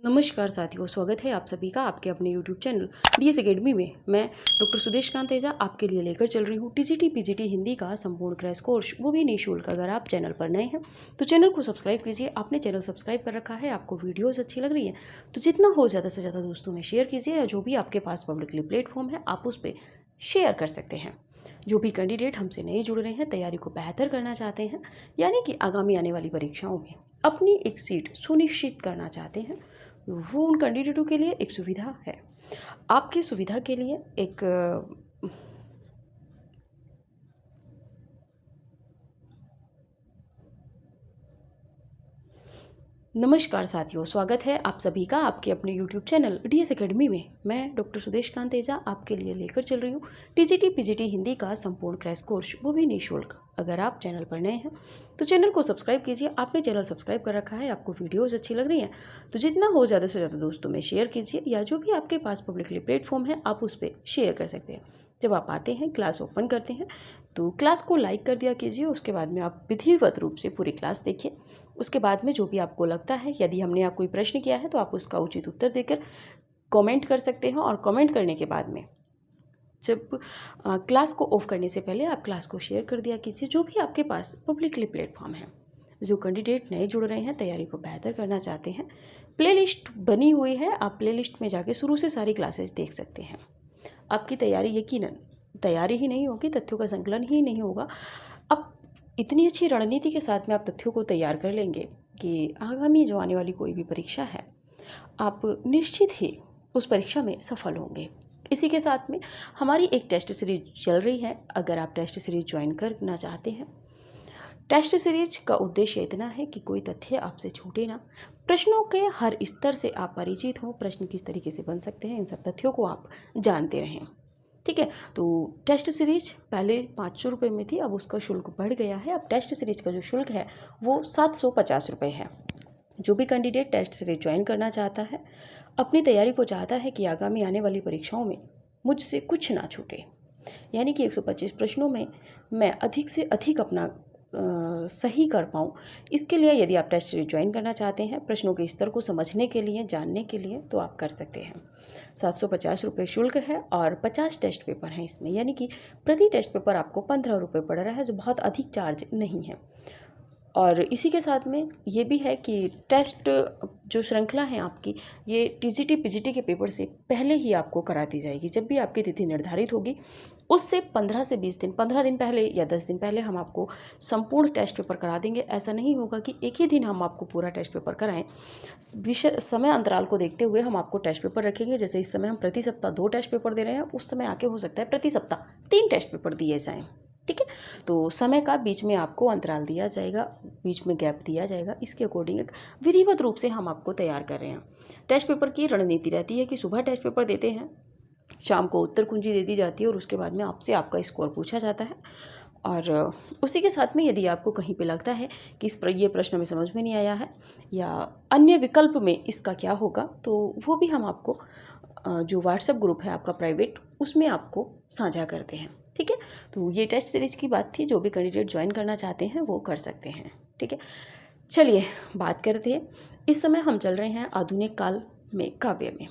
नमस्कार साथियों, स्वागत है आप सभी का आपके अपने YouTube चैनल डीएस एकेडमी में। मैं डॉक्टर सुदेश कांत तेजा आपके लिए लेकर चल रही हूँ टीजीटी पीजीटी हिंदी का संपूर्ण क्रैश कोर्स, वो भी निःशुल्क। अगर आप चैनल पर नए हैं तो चैनल को सब्सक्राइब कीजिए। आपने चैनल सब्सक्राइब कर रखा है, आपको वीडियोज़ अच्छी लग रही है तो जितना हो ज़्यादा से ज़्यादा दोस्तों में शेयर कीजिए, या जो भी आपके पास पब्लिकली प्लेटफॉर्म है आप उस पर शेयर कर सकते हैं। जो भी कैंडिडेट हमसे नए जुड़ रहे हैं, तैयारी को बेहतर करना चाहते हैं, यानी कि आगामी आने वाली परीक्षाओं में अपनी एक सीट सुनिश्चित करना चाहते हैं, वो उन कैंडिडेटों के लिए एक सुविधा है। आपकी सुविधा के लिए एक नमस्कार साथियों, स्वागत है आप सभी का आपके अपने YouTube चैनल डीएस एकेडमी में। मैं डॉक्टर सुदेश कांत तेजा आपके लिए लेकर चल रही हूँ टीजीटी पीजीटी हिंदी का संपूर्ण क्रैश कोर्स, वो भी निःशुल्क। अगर आप चैनल पर नए हैं तो चैनल को सब्सक्राइब कीजिए। आपने चैनल सब्सक्राइब कर रखा है, आपको वीडियोज़ अच्छी लग रही हैं तो जितना हो ज़्यादा से ज़्यादा दोस्तों में शेयर कीजिए, या जो भी आपके पास पब्लिकली प्लेटफॉर्म है आप उस पर शेयर कर सकते हैं। जब आप आते हैं, क्लास ओपन करते हैं तो क्लास को लाइक कर दिया कीजिए। उसके बाद में आप विधिवत रूप से पूरी क्लास देखिए। उसके बाद में जो भी आपको लगता है, यदि हमने आप कोई प्रश्न किया है तो आप उसका उचित उत्तर देकर कमेंट कर सकते हैं। और कमेंट करने के बाद में जब क्लास को ऑफ करने से पहले आप क्लास को शेयर कर दिया कीजिए, जो भी आपके पास पब्लिकली प्लेटफॉर्म है। जो कैंडिडेट नए जुड़ रहे हैं, तैयारी को बेहतर करना चाहते हैं, प्लेलिस्ट बनी हुई है, आप प्लेलिस्ट में जाके शुरू से सारी क्लासेस देख सकते हैं। आपकी तैयारी यकीनन तैयारी ही नहीं होगी, तथ्यों का संकलन ही नहीं होगा। अब इतनी अच्छी रणनीति के साथ में आप तथ्यों को तैयार कर लेंगे कि आगामी जो आने वाली कोई भी परीक्षा है, आप निश्चित ही उस परीक्षा में सफल होंगे। इसी के साथ में हमारी एक टेस्ट सीरीज चल रही है। अगर आप टेस्ट सीरीज ज्वाइन करना चाहते हैं, टेस्ट सीरीज का उद्देश्य इतना है कि कोई तथ्य आपसे छूटे ना, प्रश्नों के हर स्तर से आप परिचित हों, प्रश्न किस तरीके से बन सकते हैं, इन सब तथ्यों को आप जानते रहें। ठीक है, तो टेस्ट सीरीज पहले 500 रुपये में थी, अब उसका शुल्क बढ़ गया है। अब टेस्ट सीरीज का जो शुल्क है वो 750 रुपये है। जो भी कैंडिडेट टेस्ट सीरीज ज्वाइन करना चाहता है, अपनी तैयारी को चाहता है कि आगामी आने वाली परीक्षाओं में मुझसे कुछ ना छूटे, यानी कि 125 प्रश्नों में मैं अधिक से अधिक अपना सही कर पाऊँ, इसके लिए यदि आप टेस्ट सीरीज ज्वाइन करना चाहते हैं, प्रश्नों के स्तर को समझने के लिए, जानने के लिए, तो आप कर सकते हैं। 750 रुपये शुल्क है और 50 टेस्ट पेपर हैं इसमें, यानी कि प्रति टेस्ट पेपर आपको 15 रुपये पड़ रहा है, जो बहुत अधिक चार्ज नहीं है। और इसी के साथ में ये भी है कि टेस्ट जो श्रृंखला है आपकी, ये टीजीटी पीजीटी के पेपर से पहले ही आपको करा दी जाएगी। जब भी आपकी तिथि निर्धारित होगी उससे 15 से 20 दिन, 15 दिन पहले या 10 दिन पहले हम आपको संपूर्ण टेस्ट पेपर करा देंगे। ऐसा नहीं होगा कि एक ही दिन हम आपको पूरा टेस्ट पेपर कराएं। विषय समय अंतराल को देखते हुए हम आपको टेस्ट पेपर रखेंगे। जैसे इस समय हम प्रति सप्ताह 2 टेस्ट पेपर दे रहे हैं, उस समय आके हो सकता है प्रति सप्ताह 3 टेस्ट पेपर दिए जाएँ। ठीक है, तो समय का बीच में आपको अंतराल दिया जाएगा, बीच में गैप दिया जाएगा। इसके अकॉर्डिंग एक विधिवत रूप से हम आपको तैयार कर रहे हैं। टेस्ट पेपर की रणनीति रहती है कि सुबह टेस्ट पेपर देते हैं, शाम को उत्तर कुंजी दे दी जाती है और उसके बाद में आपसे आपका स्कोर पूछा जाता है। और उसी के साथ में यदि आपको कहीं पे लगता है कि ये प्रश्न में समझ में नहीं आया है या अन्य विकल्प में इसका क्या होगा, तो वो भी हम आपको जो व्हाट्सएप ग्रुप है आपका प्राइवेट, उसमें आपको साझा करते हैं। ठीक है, तो ये टेस्ट सीरीज की बात थी। जो भी कैंडिडेट ज्वाइन करना चाहते हैं वो कर सकते हैं। ठीक है, चलिए बात करते हैं। इस समय हम चल रहे हैं आधुनिक काल में, काव्य में।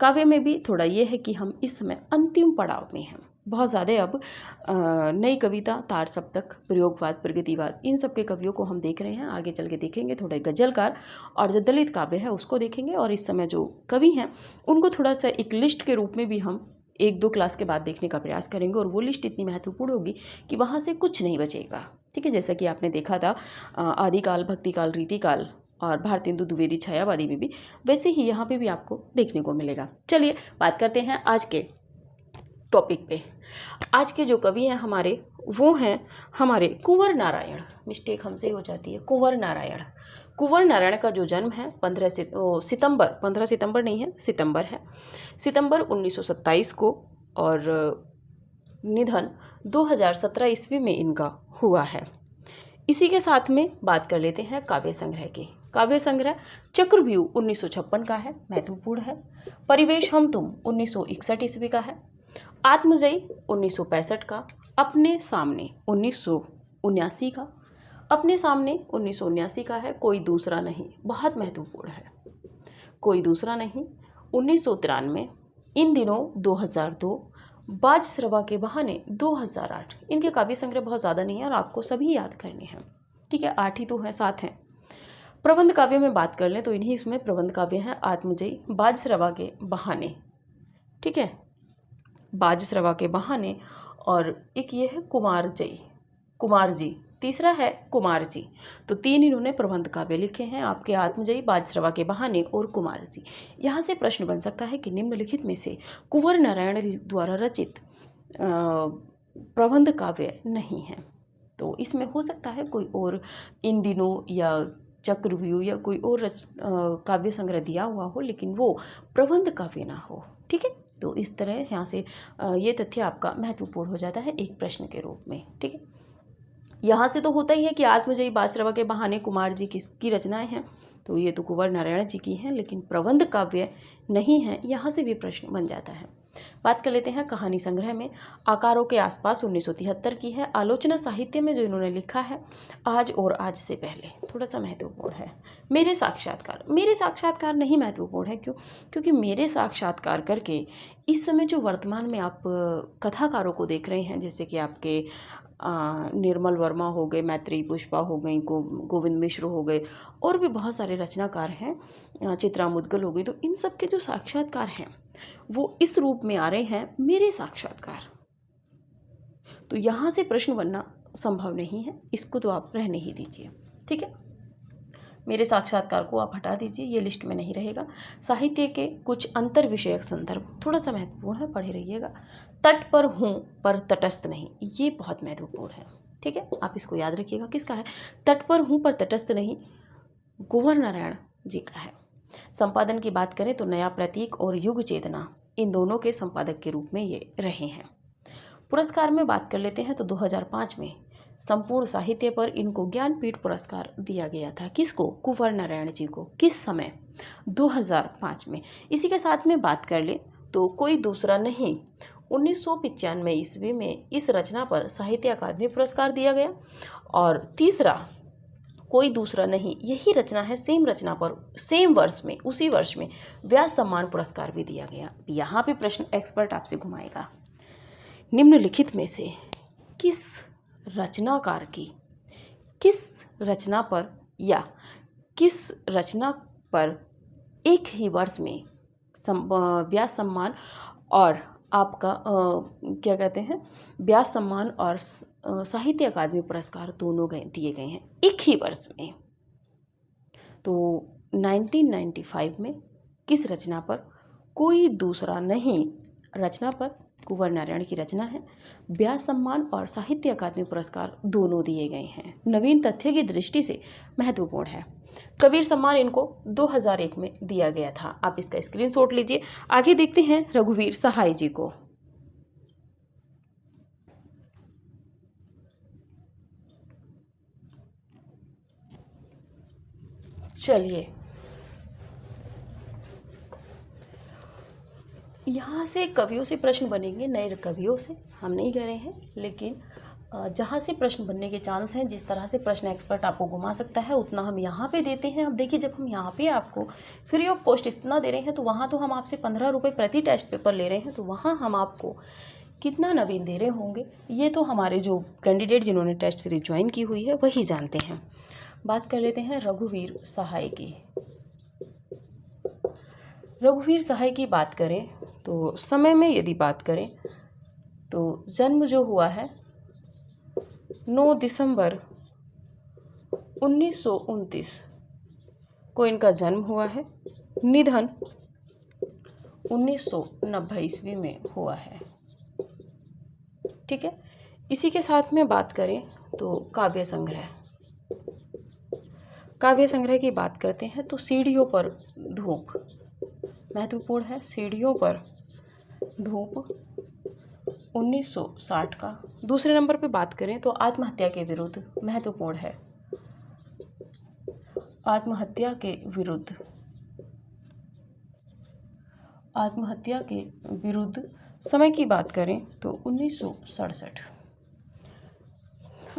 काव्य में भी थोड़ा ये है कि हम इस समय अंतिम पड़ाव में हैं। बहुत ज़्यादा अब नई कविता, तार सप्तक, प्रयोगवाद, प्रगतिवाद, इन सब के कवियों को हम देख रहे हैं। आगे चल के देखेंगे थोड़े गजलकार और जो दलित काव्य है उसको देखेंगे। और इस समय जो कवि हैं उनको थोड़ा सा एक लिस्ट के रूप में भी हम 1-2 क्लास के बाद देखने का प्रयास करेंगे। और वो लिस्ट इतनी महत्वपूर्ण होगी कि वहाँ से कुछ नहीं बचेगा। ठीक है, जैसा कि आपने देखा था आदिकाल, भक्तिकाल, रीतिकाल और भारतेंदु द्विवेदी छायावादी में भी, वैसे ही यहाँ पे भी आपको देखने को मिलेगा। चलिए बात करते हैं आज के टॉपिक पे। आज के जो कवि हैं हमारे, वो हैं हमारे कुंवर नारायण। मिस्टेक हमसे हो जाती है, कुंवर नारायण। कुंवर नारायण का जो जन्म है 15 सितंबर नहीं है, सितंबर है, सितंबर 1927 को, और निधन 2017 ईस्वी में इनका हुआ है। इसी के साथ में बात कर लेते हैं काव्य संग्रह की। काव्य संग्रह चक्रव्यूह 1956 का है, महत्वपूर्ण है। परिवेश हम तुम 1961 ईस्वी का है। आत्मजयी 1965 का। अपने सामने 1979 का। अपने सामने 1979 का है, कोई दूसरा नहीं, बहुत महत्वपूर्ण है। कोई दूसरा नहीं, 1993, इन दिनों 2002, बाजसरवा के बहाने 2008। इनके काव्य संग्रह बहुत ज़्यादा नहीं है और आपको सभी याद करने हैं, ठीक है, 8 ही तो हैं, 7 हैं। प्रबंध काव्य में बात कर लें तो इन्हीं इसमें प्रबंध काव्य हैं आत्मजयी, बाजसरवा के बहाने, ठीक है, बाजसरवा के बहाने, और एक ये है कुमार जी, तीसरा है कुमार जी। तो 3 इन्होंने प्रबंध काव्य लिखे हैं आपके, आत्मजयी, बाजसरवा के बहाने और कुमार जी। यहाँ से प्रश्न बन सकता है कि निम्नलिखित में से कुंवर नारायण द्वारा रचित प्रबंध काव्य नहीं है। तो इसमें हो सकता है कोई और इन दिनों या चक्रव्यूह या कोई और काव्य संग्रह दिया हुआ हो, लेकिन वो प्रबंध काव्य ना हो, ठीक है। तो इस तरह यहाँ से ये तथ्य आपका महत्वपूर्ण हो जाता है एक प्रश्न के रूप में, ठीक है। यहाँ से तो होता ही है कि आत्मजयी, बाजसरवा के बहाने, कुमार जी किसकी रचनाएं हैं, तो ये तो कुंवर नारायण जी की हैं, लेकिन प्रबंध काव्य नहीं है, यहाँ से भी प्रश्न बन जाता है। बात कर लेते हैं कहानी संग्रह में। आकारों के आसपास 1973 की है। आलोचना साहित्य में जो इन्होंने लिखा है, आज और आज से पहले, थोड़ा सा महत्वपूर्ण है। मेरे साक्षात्कार नहीं महत्वपूर्ण है, क्यों? क्योंकि मेरे साक्षात्कार करके इस समय जो वर्तमान में आप कथाकारों को देख रहे हैं, जैसे कि आपके निर्मल वर्मा हो गए, मैत्रेयी पुष्पा हो गई, गोविंद मिश्र हो गए, और भी बहुत सारे रचनाकार हैं, चित्रा मुद्गल हो गई, तो इन सब के जो साक्षात्कार हैं वो इस रूप में आ रहे हैं, मेरे साक्षात्कार। तो यहाँ से प्रश्न बनना संभव नहीं है, इसको तो आप रहने ही दीजिए, ठीक है। मेरे साक्षात्कार को आप हटा दीजिए, ये लिस्ट में नहीं रहेगा। साहित्य के कुछ अंतर विषयक संदर्भ, थोड़ा सा महत्वपूर्ण है, पढ़े रहिएगा। तट पर हूँ पर तटस्थ नहीं, ये बहुत महत्वपूर्ण है, ठीक है, आप इसको याद रखिएगा। किसका है? तट पर हूँ पर तटस्थ नहीं, कुंवर नारायण जी का है। संपादन की बात करें तो नया प्रतीक और युग चेतना, इन दोनों के संपादक के रूप में ये रहे हैं। पुरस्कार में बात कर लेते हैं तो 2005 में संपूर्ण साहित्य पर इनको ज्ञानपीठ पुरस्कार दिया गया था। किसको? कुंवर नारायण जी को। किस समय? 2005 में। इसी के साथ में बात कर ले तो कोई दूसरा नहीं, 1995 ईस्वी में इस रचना पर साहित्य अकादमी पुरस्कार दिया गया। और तीसरा कोई दूसरा नहीं, यही रचना है, सेम रचना पर सेम वर्ष में, उसी वर्ष में व्यास सम्मान पुरस्कार भी दिया गया। यहाँ पे प्रश्न एक्सपर्ट आपसे घुमाएगा, निम्नलिखित में से किस रचनाकार की, किस रचना पर या किस रचना पर एक ही वर्ष में व्यास सम्मान और आपका क्या कहते हैं, व्यास सम्मान और साहित्य अकादमी पुरस्कार दोनों दिए गए हैं एक ही वर्ष में। तो 1995 में किस रचना पर? कोई दूसरा नहीं, रचना पर कुंवर नारायण की रचना है, व्यास सम्मान और साहित्य अकादमी पुरस्कार दोनों दिए गए हैं। नवीन तथ्य की दृष्टि से महत्वपूर्ण है। कबीर सम्मान इनको 2001 में दिया गया था, आप इसका स्क्रीनशॉट लीजिए। आगे देखते हैं रघुवीर सहाय जी को। चलिए, यहाँ से कवियों से प्रश्न बनेंगे, नए कवियों से हम नहीं कह रहे हैं, लेकिन जहाँ से प्रश्न बनने के चांस हैं, जिस तरह से प्रश्न एक्सपर्ट आपको घुमा सकता है, उतना हम यहाँ पे देते हैं। अब देखिए, जब हम यहाँ पे आपको फ्री ऑफ कॉस्ट इतना दे रहे हैं, तो वहाँ तो हम आपसे 15 रुपये प्रति टेस्ट पेपर ले रहे हैं, तो वहाँ हम आपको कितना नवीन दे रहे होंगे, ये तो हमारे जो कैंडिडेट जिन्होंने टेस्ट सीरीज ज्वाइन की हुई है वही जानते हैं। बात कर लेते हैं रघुवीर सहाय की। रघुवीर सहाय की बात करें तो समय में यदि बात करें तो जन्म जो हुआ है 9 दिसंबर 1929 को इनका जन्म हुआ है। निधन 1990 ईस्वी में हुआ है, ठीक है। इसी के साथ में बात करें तो काव्य संग्रह की बात करते हैं तो सीढ़ियों पर धूप महत्वपूर्ण है। सीढ़ियों पर धूप 1960 का। दूसरे नंबर पे बात करें तो आत्महत्या के विरुद्ध महत्वपूर्ण है। आत्महत्या के विरुद्ध समय की बात करें तो 1967।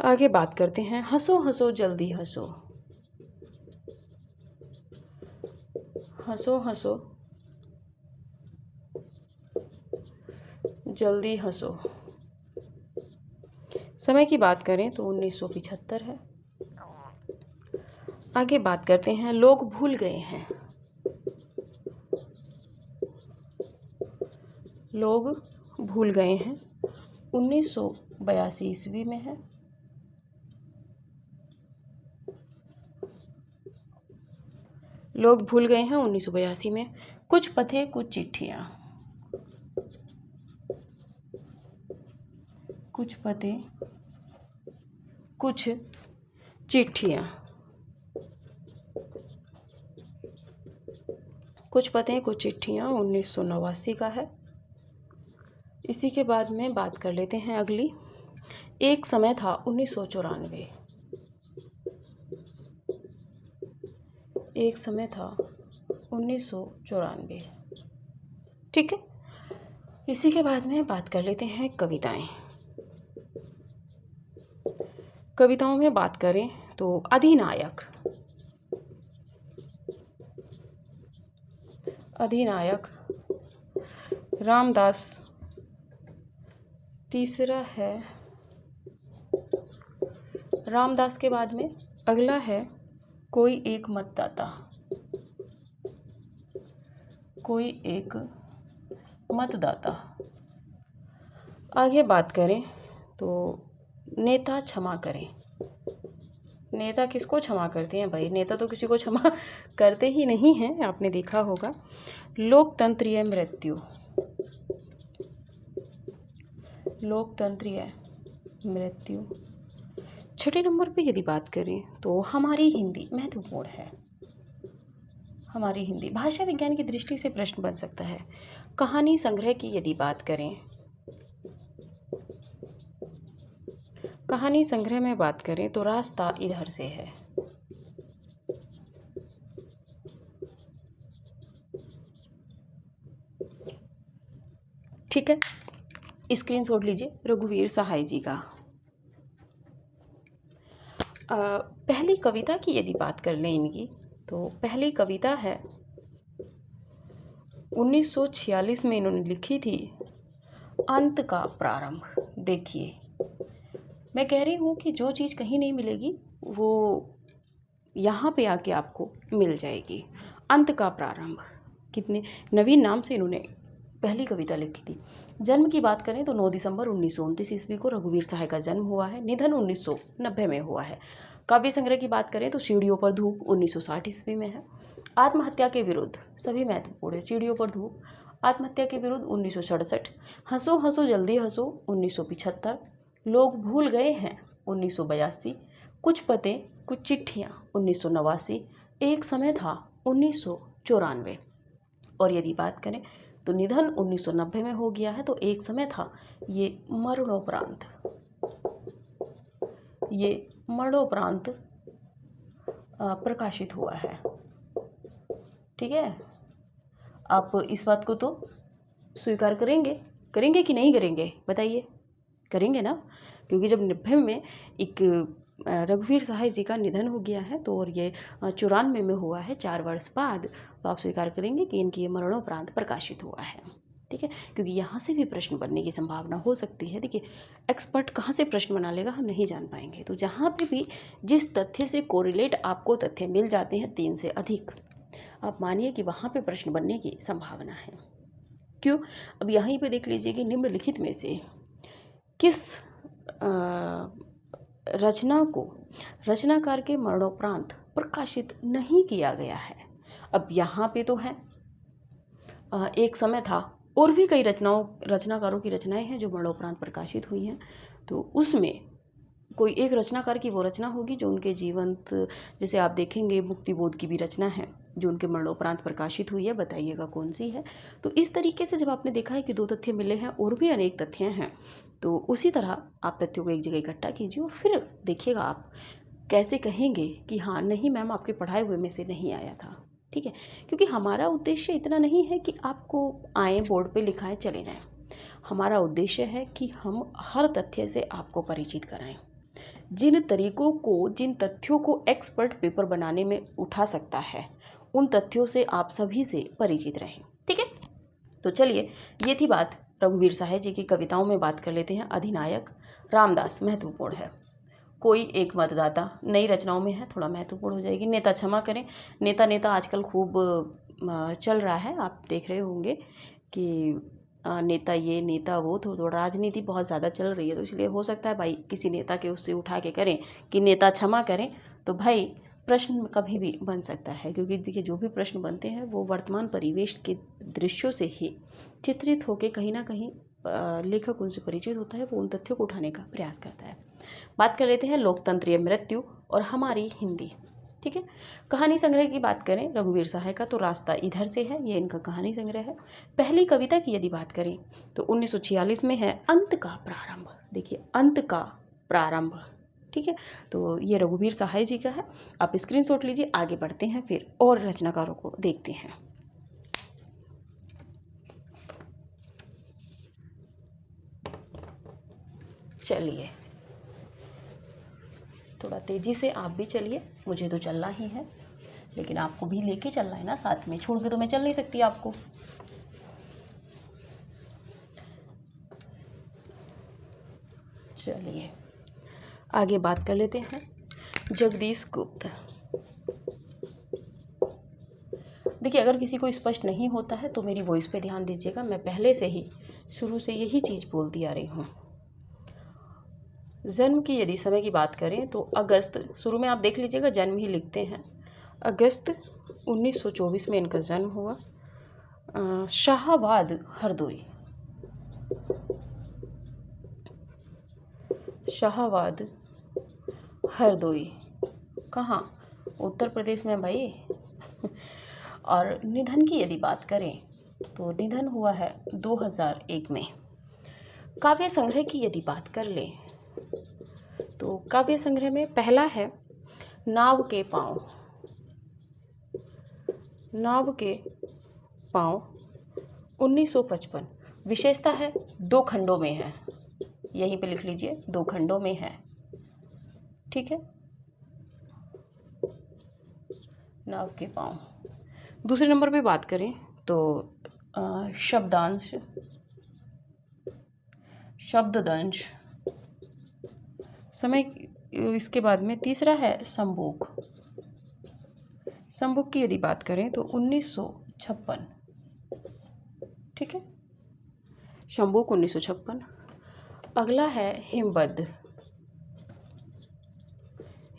आगे बात करते हैं हंसो हंसो जल्दी हंसो। हंसो हंसो जल्दी हंसो। समय की बात करें तो 1975 है। आगे बात करते हैं लोग भूल गए हैं। लोग भूल गए हैं 1982 ईस्वी में है। लोग भूल गए हैं 1982 में। कुछ पते कुछ चिट्ठियाँ। कुछ पते कुछ चिट्ठियाँ। कुछ पते कुछ चिट्ठियाँ 1989 का है। इसी के बाद में बात कर लेते हैं अगली। एक समय था 1994। एक समय था 1994। ठीक है। इसी के बाद में बात कर लेते हैं कविताएं। कविताओं में बात करें तो अधिनायक। अधिनायक रामदास। तीसरा है रामदास के बाद में अगला है कोई एक मतदाता। कोई एक मतदाता। आगे बात करें तो नेता क्षमा करें। नेता किसको क्षमा करते हैं भाई? नेता तो किसी को क्षमा करते ही नहीं हैं, आपने देखा होगा। लोकतंत्रीय मृत्यु। लोकतंत्रीय मृत्यु। छठे नंबर पे यदि बात करें तो हमारी हिंदी महत्वपूर्ण है। हमारी हिंदी भाषा विज्ञान की दृष्टि से प्रश्न बन सकता है। कहानी संग्रह की यदि बात करें, कहानी संग्रह में बात करें तो रास्ता इधर से है। ठीक है, स्क्रीनशॉट लीजिए रघुवीर सहाय जी का। पहली कविता की यदि बात कर लें इनकी, तो पहली कविता है 1946 में इन्होंने लिखी थी, अंत का प्रारंभ। देखिए, मैं कह रही हूँ कि जो चीज़ कहीं नहीं मिलेगी वो यहाँ पे आके आपको मिल जाएगी। अंत का प्रारंभ। कितने नवीन नाम से इन्होंने पहली कविता लिखी थी। जन्म की बात करें तो 9 दिसंबर 1929 ईस्वी को रघुवीर सहाय का जन्म हुआ है। निधन 1990 में हुआ है। काव्य संग्रह की बात करें तो सीढ़ियों पर धूप 1960 ईस्वी में है। आत्महत्या के विरुद्ध, सभी महत्वपूर्ण है। सीढ़ियों पर धूप, आत्महत्या के विरुद्ध 1967। हंसो हंसो जल्दी हंसो 1975। लोग भूल गए हैं 1982। कुछ पते कुछ चिट्ठियाँ 1989। एक समय था 1994। और यदि बात करें तो निधन 1990 में हो गया है। तो एक समय था, ये मरणोपरांत। ये मरणोपरांत प्रकाशित हुआ है। ठीक है, आप इस बात को तो स्वीकार करेंगे कि नहीं करेंगे? बताइए, करेंगे ना? क्योंकि जब 90 में एक रघुवीर सहाय जी का निधन हो गया है तो और ये 94 में हुआ है, 4 वर्ष बाद, तो आप स्वीकार करेंगे कि इनकी ये मरणोपरांत प्रकाशित हुआ है। ठीक है, क्योंकि यहाँ से भी प्रश्न बनने की संभावना हो सकती है। देखिए, एक्सपर्ट कहाँ से प्रश्न बना लेगा हम नहीं जान पाएंगे। तो जहाँ पे भी जिस तथ्य से कोरिलेट आपको तथ्य मिल जाते हैं 3 से अधिक, आप मानिए कि वहाँ पे प्रश्न बनने की संभावना है। क्यों? अब यहीं पे देख लीजिए कि निम्नलिखित में से किस रचना को रचनाकार के मरणोपरांत प्रकाशित नहीं किया गया है। अब यहाँ पे तो है एक समय था, और भी कई रचनाकारों की रचनाएं हैं जो मरणोपरांत प्रकाशित हुई हैं। तो उसमें कोई एक रचनाकार की वो रचना होगी जो उनके जीवंत, जैसे आप देखेंगे मुक्तिबोध की भी रचना है जो उनके मरणोपरांत प्रकाशित हुई है। बताइएगा कौन सी है? तो इस तरीके से जब आपने देखा है कि 2 तथ्य मिले हैं और भी अनेक तथ्य हैं, तो उसी तरह आप तथ्यों को एक जगह इकट्ठा कीजिए और फिर देखिएगा आप कैसे कहेंगे कि हाँ नहीं मैम आपके पढ़ाए हुए में से नहीं आया था। ठीक है, क्योंकि हमारा उद्देश्य इतना नहीं है कि आपको आए बोर्ड पे लिखाएं चले जाएं। हमारा उद्देश्य है कि हम हर तथ्य से आपको परिचित कराएं। जिन तरीकों को, जिन तथ्यों को एक्सपर्ट पेपर बनाने में उठा सकता है, उन तथ्यों से आप सभी से परिचित रहें। ठीक है, तो चलिए, ये थी बात रघुवीर सहाय जी की कविताओं में। बात कर लेते हैं अधिनायक रामदास। महत्वपूर्ण है, कोई एक मतदाता नई रचनाओं में है, थोड़ा महत्वपूर्ण हो जाएगी। नेता, क्षमा करें, नेता आजकल खूब चल रहा है, आप देख रहे होंगे कि नेता ये नेता वो, थोड़ा राजनीति बहुत ज़्यादा चल रही है, तो इसलिए हो सकता है भाई किसी नेता के उससे उठा के करें कि नेता क्षमा करें, तो भाई प्रश्न कभी भी बन सकता है, क्योंकि देखिए जो भी प्रश्न बनते हैं वो वर्तमान परिवेश के दृश्यों से ही चित्रित होकर कहीं ना कहीं लेखक उनसे परिचित होता है, वो उन तथ्यों को उठाने का प्रयास करता है। बात कर लेते हैं लोकतंत्रीय मृत्यु और हमारी हिंदी। ठीक है, कहानी संग्रह की बात करें रघुवीर सहाय का, तो रास्ता इधर से है, ये इनका कहानी संग्रह है। पहली कविता की यदि बात करें तो 1946 में है अंत का प्रारंभ। देखिए, अंत का प्रारंभ। ठीक है, तो ये रघुवीर सहाय जी का है, आप स्क्रीनशॉट लीजिए। आगे बढ़ते हैं फिर और रचनाकारों को देखते हैं। चलिए, थोड़ा तेज़ी से आप भी चलिए, मुझे तो चलना ही है, लेकिन आपको भी लेके चलना है ना साथ में, छोड़ के तो मैं चल नहीं सकती आपको। चलिए आगे बात कर लेते हैं जगदीश गुप्त। देखिए, अगर किसी को स्पष्ट नहीं होता है तो मेरी वॉइस पे ध्यान दीजिएगा, मैं पहले से ही शुरू से यही चीज़ बोलती आ रही हूँ। जन्म की यदि समय की बात करें तो अगस्त, शुरू में आप देख लीजिएगा जन्म ही लिखते हैं, अगस्त 1924 में इनका जन्म हुआ। शाहाबाद हरदोई, शाहाबाद हरदोई कहाँ, उत्तर प्रदेश में भाई। और निधन की यदि बात करें तो निधन हुआ है 2001 में। काव्य संग्रह की यदि बात कर लें तो काव्य संग्रह में पहला है नाव के पाँव। नाव के पाँव 1955। विशेषता है 2 खंडों में है, यहीं पे लिख लीजिए 2 खंडों में है। ठीक है, नाव के पाँव। दूसरे नंबर पे बात करें तो शब्दांश, शब्ददंश समय। इसके बाद में तीसरा है संबोग। संबोग की यदि बात करें तो 1956। ठीक है, संबोग 1956। अगला है हिमबद्ध।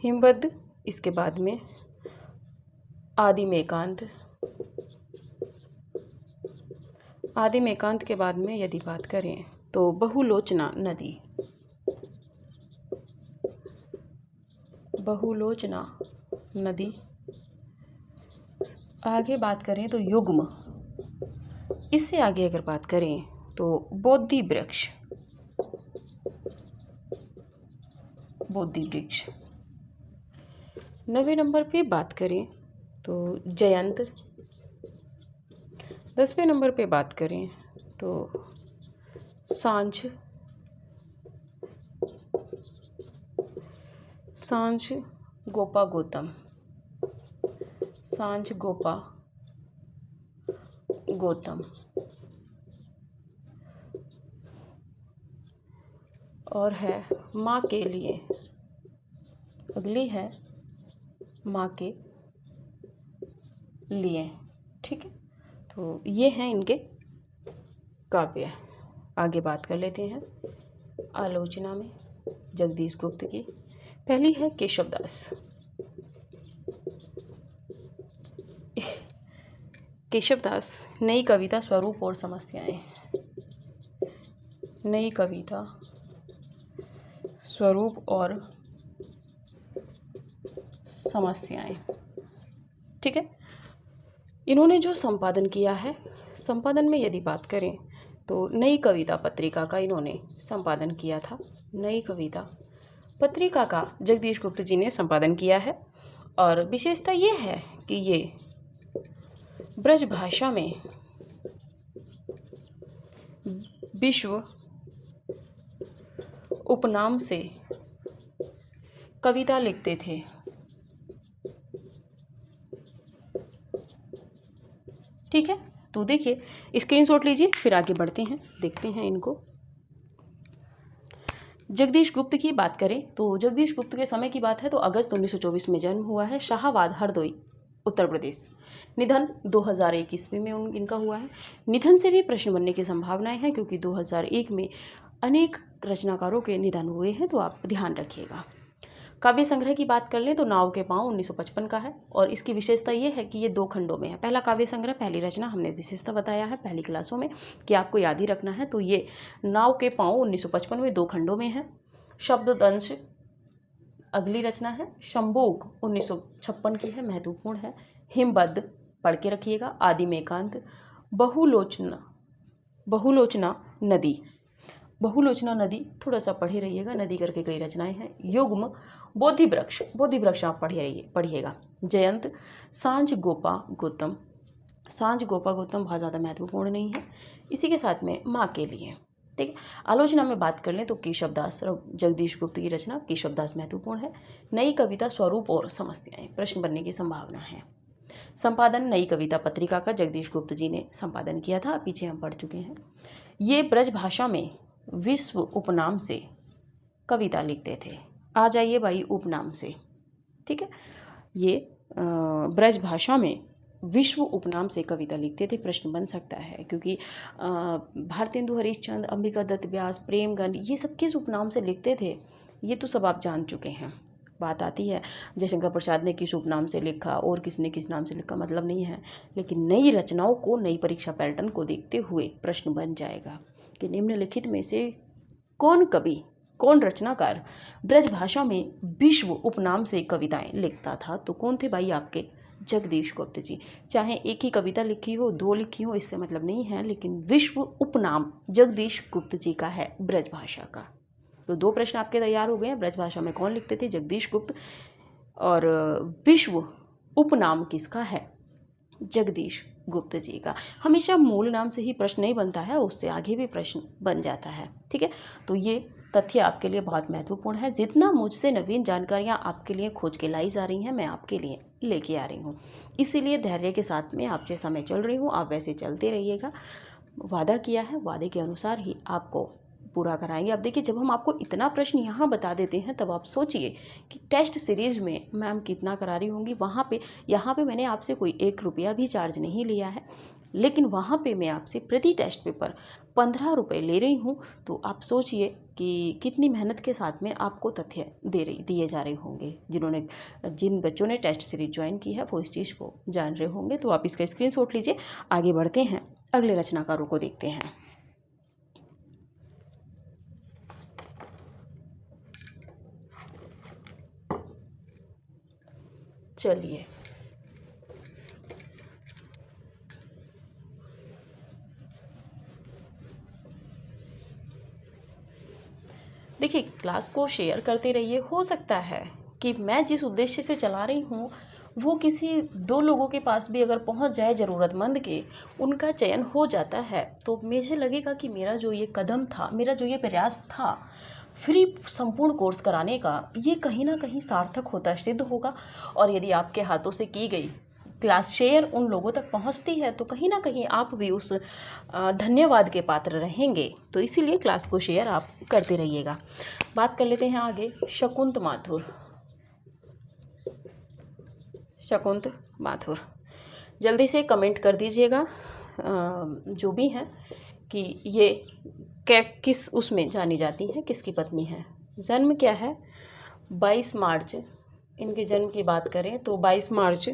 हिमबद्ध, इसके बाद में आदिम एकांत। आदिम एकांत के बाद में यदि बात करें तो बहुलोचना नदी। बहुलोचना नदी। आगे बात करें तो युग्म। इससे आगे अगर बात करें तो बोधि वृक्ष। बोधि वृक्ष। 9वें नंबर पे बात करें तो जयंत। 10वें नंबर पे बात करें तो सांझ। सांझ गोपा गौतम। सांझ गोपा गौतम। और है माँ के लिए। अगली है माँ के लिए। ठीक है, तो ये हैं इनके काव्य। आगे बात कर लेते हैं आलोचना में जगदीश गुप्त की। पहली है केशवदास। केशवदास, नई कविता स्वरूप और समस्याएं। नई कविता स्वरूप और समस्याएं। ठीक है, इन्होंने जो संपादन किया है, संपादन में यदि बात करें तो नई कविता पत्रिका का इन्होंने संपादन किया था। नई कविता पत्रिका का जगदीश गुप्त जी ने संपादन किया है। और विशेषता ये है कि ये ब्रज भाषा में विश्व उपनाम से कविता लिखते थे। ठीक है, तो देखिए स्क्रीनशॉट लीजिए, फिर आगे बढ़ते हैं, देखते हैं इनको। जगदीश गुप्त की बात करें तो जगदीश गुप्त के समय की बात है तो अगस्त 1924 में जन्म हुआ है, शाहाबाद हरदोई उत्तर प्रदेश। निधन 2001 ईस्वी में इनका हुआ है। निधन से भी प्रश्न बनने की संभावनाएं हैं क्योंकि 2001 में अनेक रचनाकारों के निधन हुए हैं, तो आप ध्यान रखिएगा। काव्य संग्रह की बात कर लें तो नाव के पाँव 1955 का है और इसकी विशेषता ये है कि ये 2 खंडों में है। पहला काव्य संग्रह, पहली रचना, हमने विशेषता बताया है पहली क्लासों में कि आपको याद ही रखना है। तो ये नाव के पाँव 1955 में 2 खंडों में है। शब्ददंश अगली रचना है। शंभोग 1956 की है, महत्वपूर्ण है। हिमबद्ध पढ़ के रखिएगा। आदि में एकांत। बहुलोचना नदी, बहुलोचना नदी थोड़ा सा पढ़े रहिएगा, नदी करके कई रचनाएं हैं। युग्म बोधि वृक्ष आप पढ़िएगा। जयंत सांझ गोपा गौतम बहुत ज़्यादा महत्वपूर्ण नहीं है। इसी के साथ में माँ के लिए, ठीक है। आलोचना में बात कर लें तो केशवदास, जगदीश गुप्त की रचना केशवदास महत्वपूर्ण है। नई कविता स्वरूप और समस्याएं, प्रश्न बनने की संभावना है। संपादन नई कविता पत्रिका का जगदीश गुप्त जी ने संपादन किया था, पीछे हम पढ़ चुके हैं। ये ब्रज भाषा में विश्व उपनाम से कविता लिखते थे। आ जाइए भाई उपनाम से, ठीक है। ये ब्रज भाषा में विश्व उपनाम से कविता लिखते थे, प्रश्न बन सकता है क्योंकि भारतेंदु हरिश्चंद्र, अंबिका दत्त व्यास, प्रेमगन, ये सब किस उपनाम से लिखते थे ये तो सब आप जान चुके हैं। बात आती है जयशंकर प्रसाद ने किस उपनाम से लिखा और किसने किस नाम से लिखा, मतलब नहीं है, लेकिन नई रचनाओं को, नई परीक्षा पैटर्न को देखते हुए प्रश्न बन जाएगा कि निम्नलिखित में से कौन कवि, कौन रचनाकार ब्रज भाषा में विश्व उपनाम से कविताएं लिखता था। तो कौन थे भाई आपके? जगदीश गुप्त जी। चाहे एक ही कविता लिखी हो, 2 लिखी हो, इससे मतलब नहीं है, लेकिन विश्व उपनाम जगदीश गुप्त जी का है ब्रज भाषा का। तो 2 प्रश्न आपके तैयार हो गए हैं। ब्रज भाषा में कौन लिखते थे? जगदीश गुप्त। और विश्व उपनाम किसका है? जगदीश गुप्त जी का। हमेशा मूल नाम से ही प्रश्न नहीं बनता है, उससे आगे भी प्रश्न बन जाता है, ठीक है। तो ये तथ्य आपके लिए बहुत महत्वपूर्ण है। जितना मुझसे नवीन जानकारियाँ आपके लिए खोज के लाई जा रही हैं, मैं आपके लिए लेके आ रही हूँ, इसीलिए धैर्य के साथ में आप जैसा मैं चल रही हूँ आप वैसे चलते रहिएगा। वादा किया है, वादे के अनुसार ही आपको पूरा कराएंगे। अब देखिए, जब हम आपको इतना प्रश्न यहाँ बता देते हैं तब आप सोचिए कि टेस्ट सीरीज़ में मैम कितना करा रही होंगी। यहाँ पे मैंने आपसे कोई 1 रुपया भी चार्ज नहीं लिया है, लेकिन वहाँ पे मैं आपसे प्रति टेस्ट पेपर 15 रुपये ले रही हूँ। तो आप सोचिए कि कितनी मेहनत के साथ में आपको तथ्य दिए जा रहे होंगे। जिन बच्चों ने टेस्ट सीरीज ज्वाइन की है वो इस चीज़ को जान रहे होंगे। तो आप इसका स्क्रीनशॉट लीजिए। आगे बढ़ते हैं, अगले रचनाकारों को देखते हैं। चलिए, देखिए क्लास को शेयर करते रहिए। हो सकता है कि मैं जिस उद्देश्य से चला रही हूँ वो किसी 2 लोगों के पास भी अगर पहुँच जाए, ज़रूरतमंद के, उनका चयन हो जाता है, तो मुझे लगेगा कि मेरा जो ये कदम था, मेरा जो ये प्रयास था फ्री संपूर्ण कोर्स कराने का, ये कहीं ना कहीं सार्थक होता सिद्ध होगा। और यदि आपके हाथों से की गई क्लास शेयर उन लोगों तक पहुंचती है तो कहीं ना कहीं आप भी उस धन्यवाद के पात्र रहेंगे। तो इसीलिए क्लास को शेयर आप करते रहिएगा। बात कर लेते हैं आगे। शकुंत माथुर, जल्दी से कमेंट कर दीजिएगा जो भी हैं कि ये किस उसमें जानी जाती हैं, किसकी पत्नी है। जन्म क्या है? 22 मार्च। इनके जन्म की बात करें तो 22 मार्च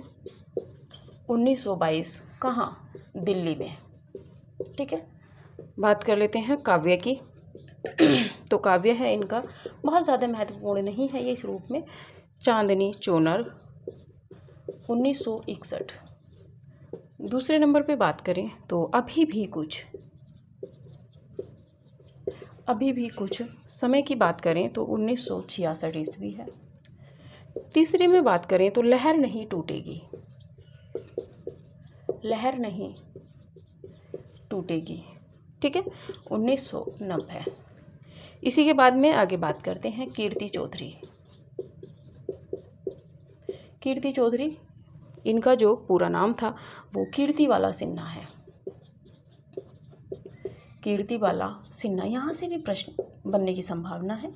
1922। कहाँ? दिल्ली में, ठीक है। बात कर लेते हैं काव्य की। तो काव्य है इनका, बहुत ज़्यादा महत्वपूर्ण नहीं है ये इस रूप में। चांदनी चोनर 1961। दूसरे नंबर पे बात करें तो अभी भी कुछ समय की बात करें तो 1966 ईस्वी है। तीसरे में बात करें तो लहर नहीं टूटेगी, ठीक है, 1990। इसी के बाद में आगे बात करते हैं कीर्ति चौधरी। इनका जो पूरा नाम था वो कीर्तिबाला सिन्हा है। कीर्तिबाला सिन्हा। यहाँ से भी प्रश्न बनने की संभावना है,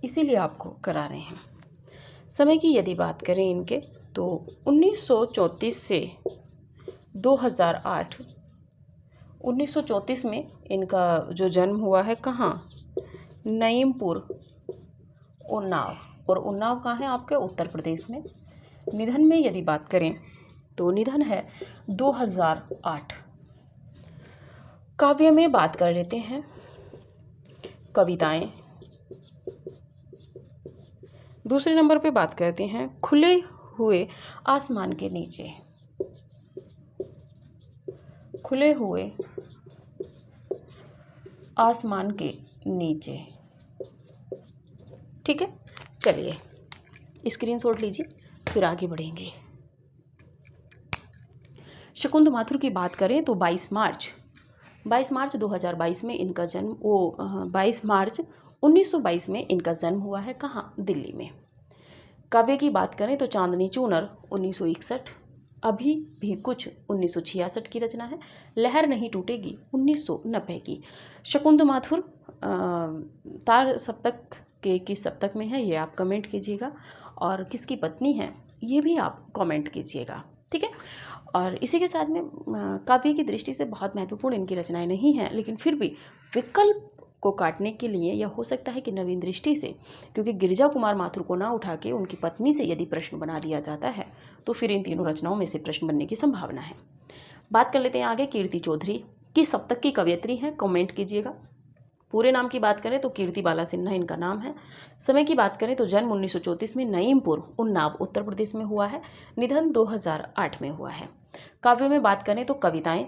इसीलिए आपको करा रहे हैं। समय की यदि बात करें इनके, तो 1934 से 2008, 1934 में इनका जो जन्म हुआ है कहाँ, नईमपुर, उन्नाव, और उन्नाव कहाँ है आपके, उत्तर प्रदेश में। निधन में यदि बात करें तो निधन है 2008। काव्य में बात कर लेते हैं, कविताएं। दूसरे नंबर पे बात करते हैं खुले हुए आसमान के नीचे। खुले हुए आसमान के नीचे, ठीक है। चलिए स्क्रीनशॉट लीजिए, फिर आगे बढ़ेंगे। शकुंत माथुर की बात करें तो 22 मार्च 2022 में इनका जन्म, 22 मार्च 1922 में इनका जन्म हुआ है कहाँ, दिल्ली में। काव्य की बात करें तो चांदनी चूनर 1961, अभी भी कुछ 1966 की रचना है। लहर नहीं टूटेगी 1990 की। शकुंत माथुर तार सप्तक के किस सप्तक में है ये आप कमेंट कीजिएगा, और किसकी पत्नी है ये भी आप कमेंट कीजिएगा, ठीक है। और इसी के साथ में काव्य की दृष्टि से बहुत महत्वपूर्ण इनकी रचनाएं नहीं हैं, लेकिन फिर भी विकल्प को काटने के लिए यह हो सकता है कि नवीन दृष्टि से, क्योंकि गिरिजा कुमार माथुर को ना उठा के उनकी पत्नी से यदि प्रश्न बना दिया जाता है तो फिर इन तीनों रचनाओं में से प्रश्न बनने की संभावना है। बात कर लेते हैं आगे। कीर्ति चौधरी किस सप्तक की कवयित्री हैं, कमेंट कीजिएगा। पूरे नाम की बात करें तो कीर्तिबाला सिन्हा इनका नाम है। समय की बात करें तो जन्म 1934 में नईमपुर, उन्नाव, उत्तर प्रदेश में हुआ है। निधन 2008 में हुआ है। काव्य में बात करें तो कविताएं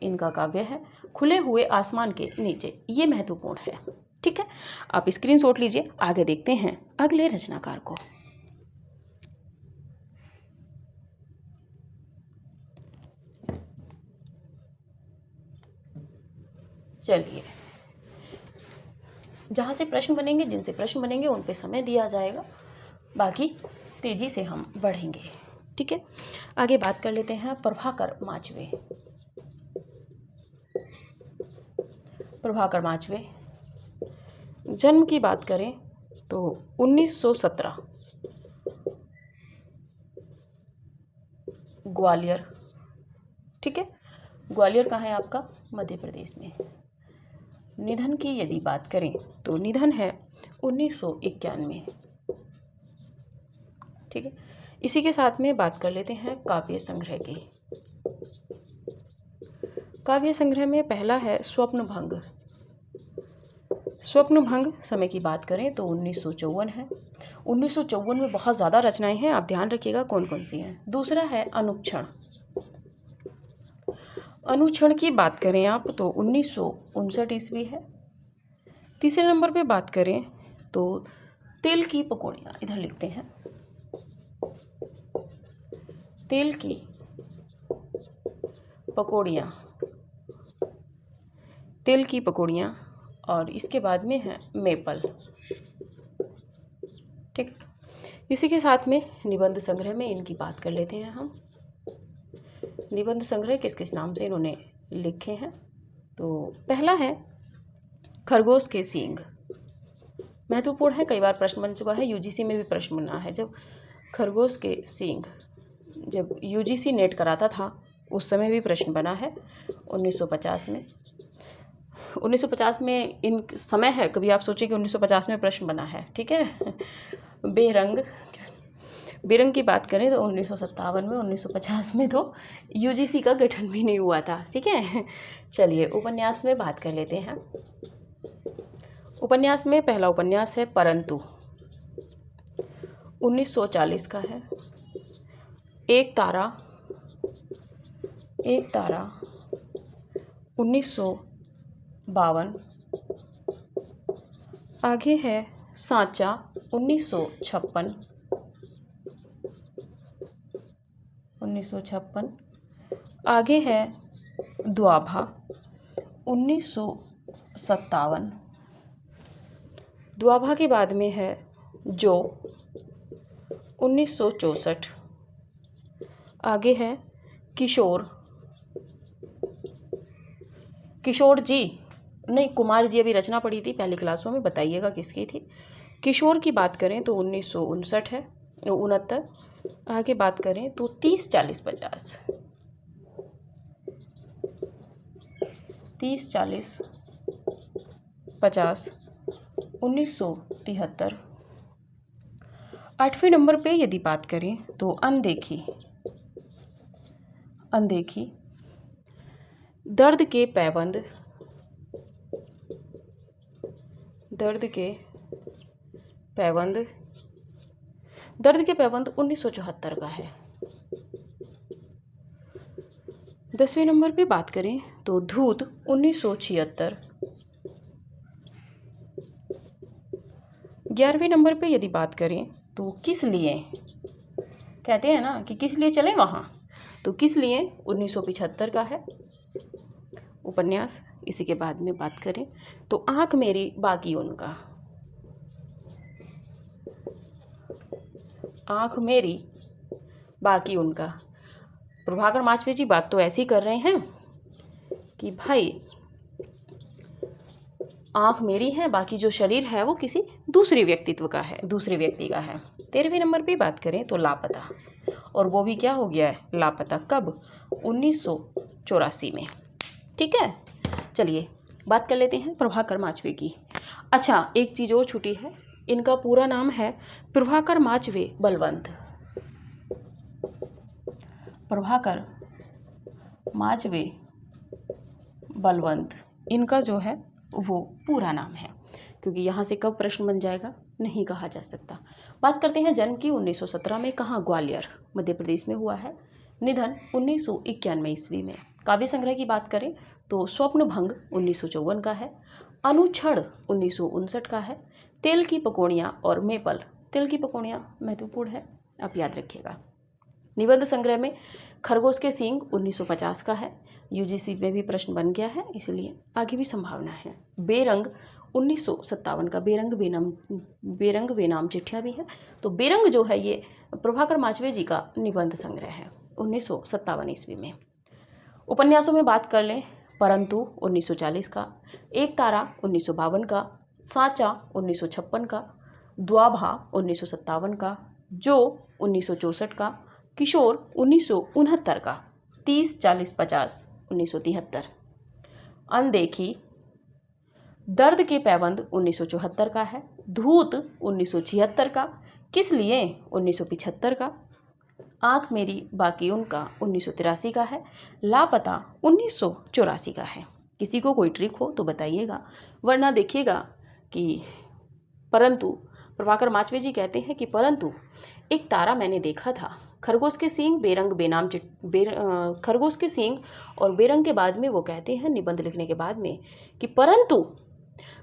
इनका काव्य है खुले हुए आसमान के नीचे, ये महत्वपूर्ण है, ठीक है। आप स्क्रीनशॉट लीजिए, आगे देखते हैं अगले रचनाकार को। चलिए, जहाँ से प्रश्न बनेंगे, जिनसे प्रश्न बनेंगे उन पे समय दिया जाएगा, बाकी तेजी से हम बढ़ेंगे, ठीक है। आगे बात कर लेते हैं प्रभाकर माचवे। प्रभाकर माचवे जन्म की बात करें तो 1917, ग्वालियर, ठीक है। ग्वालियर कहाँ है आपका, मध्य प्रदेश में। निधन की यदि बात करें तो निधन है 1991, ठीक है। इसी के साथ में बात कर लेते हैं काव्य संग्रह की। काव्य संग्रह में पहला है स्वप्नभंग। स्वप्नभंग समय की बात करें तो 1954 है। 1954 में बहुत ज़्यादा रचनाएं हैं, आप ध्यान रखिएगा कौन कौन सी हैं। दूसरा है अनुक्षण। अनुक्षण की बात करें आप तो 1959 ईस्वी है। तीसरे नंबर पे बात करें तो तेल की पकौड़ियाँ, इधर लिखते हैं तेल की पकौड़ियाँ, तेल की पकौड़ियाँ, और इसके बाद में है मेपल, ठीक। इसी के साथ में निबंध संग्रह में इनकी बात कर लेते हैं हम। निबंध संग्रह किस किस नाम से इन्होंने लिखे हैं, तो पहला है खरगोश के सींग। महत्वपूर्ण है, कई बार प्रश्न बन चुका है, यूजीसी में भी प्रश्न बना है। जब खरगोश के सींग, जब यूजीसी नेट कराता था उस समय भी प्रश्न बना है 1950 में। 1950 में इन समय है, कभी आप सोचिए कि 1950 में प्रश्न बना है, ठीक है। बेरंग की बात करें तो 1957 में, 1950 में तो यूजीसी का गठन भी नहीं हुआ था, ठीक है। चलिए उपन्यास में बात कर लेते हैं। उपन्यास में पहला उपन्यास है परंतु, 1940 का है। एक तारा 1952। आगे है सांचा 1956। आगे है द्वाभा 1957। द्वाभा के बाद में है जो 1964। आगे है किशोर, किशोर जी नहीं, कुमार जी अभी रचना पढ़ी थी पहली क्लासों में, बताइएगा किसकी थी। किशोर की बात करें तो 1959 है, 69। आगे बात करें तो 30 40 50, 30 40 50 1973। 8वें नंबर पे यदि बात करें तो अनदेखी, अनदेखी, दर्द के पैबंद, दर्द के पैबंद, दर्द के पैबंद 1974 का है। 10वें नंबर पे बात करें तो धूत 1976। 11वें नंबर पे यदि बात करें तो किस लिए, कहते हैं ना कि किस लिए चले वहाँ, तो किस लिए 1975 का है उपन्यास। इसी के बाद में बात करें तो आँख मेरी बाकी उनका, आँख मेरी बाकी उनका। प्रभाकर माचवे जी बात तो ऐसी कर रहे हैं कि भाई आँख मेरी है, बाकी जो शरीर है वो किसी दूसरे व्यक्तित्व का है, दूसरे व्यक्ति का है। 13वें नंबर पे बात करें तो लापता, और वो भी क्या हो गया है लापता, कब, 1984 में। ठीक है, चलिए बात कर लेते हैं प्रभाकर माचवे की। अच्छा, एक चीज़ और छूटी है, इनका पूरा नाम है प्रभाकर माचवे बलवंत, प्रभाकर माचवे बलवंत, इनका जो है वो पूरा नाम है, क्योंकि यहाँ से कब प्रश्न बन जाएगा नहीं कहा जा सकता। बात करते हैं जन्म की 1917 में, कहाँ, ग्वालियर मध्य प्रदेश में हुआ है। निधन 1991 ईस्वी में। काव्य संग्रह की बात करें तो स्वप्न भंग 1954 का है, अनुच्छड़ 1959 का है, तेल की पकौड़ियाँ और मेपल, तेल की पकौड़ियाँ महत्वपूर्ण है, आप याद रखिएगा। निबंध संग्रह में खरगोश के सींग 1950 का है, यूजीसी में भी प्रश्न बन गया है, इसलिए आगे भी संभावना है। बेरंग 1957 का, बेरंग बेनाम चिट्ठियाँ भी है, तो बेरंग जो है ये प्रभाकर माचवे जी का निबंध संग्रह है 1957 ईस्वी में। उपन्यासों में बात कर लें, परंतु 1940 का, एक तारा 1952 का, साँचा 1956 का, द्वाभा 1957 का, जो 1964 का, किशोर 1969 का, 30 40 50 1973। अनदेखी, दर्द के पैबंद 1974 का है, धूत 1976 का, किस लिए 1975 का, आँख मेरी बाकी उनका 1983 का है, लापता 1984 का है। किसी को कोई ट्रिक हो तो बताइएगा, वरना देखिएगा कि परंतु प्रभाकर माचवे जी कहते हैं कि परंतु एक तारा मैंने देखा था, खरगोश के सींग बेरंग बेनाम खरगोश के सींग और बेरंग के बाद में वो कहते हैं निबंध लिखने के बाद में कि परंतु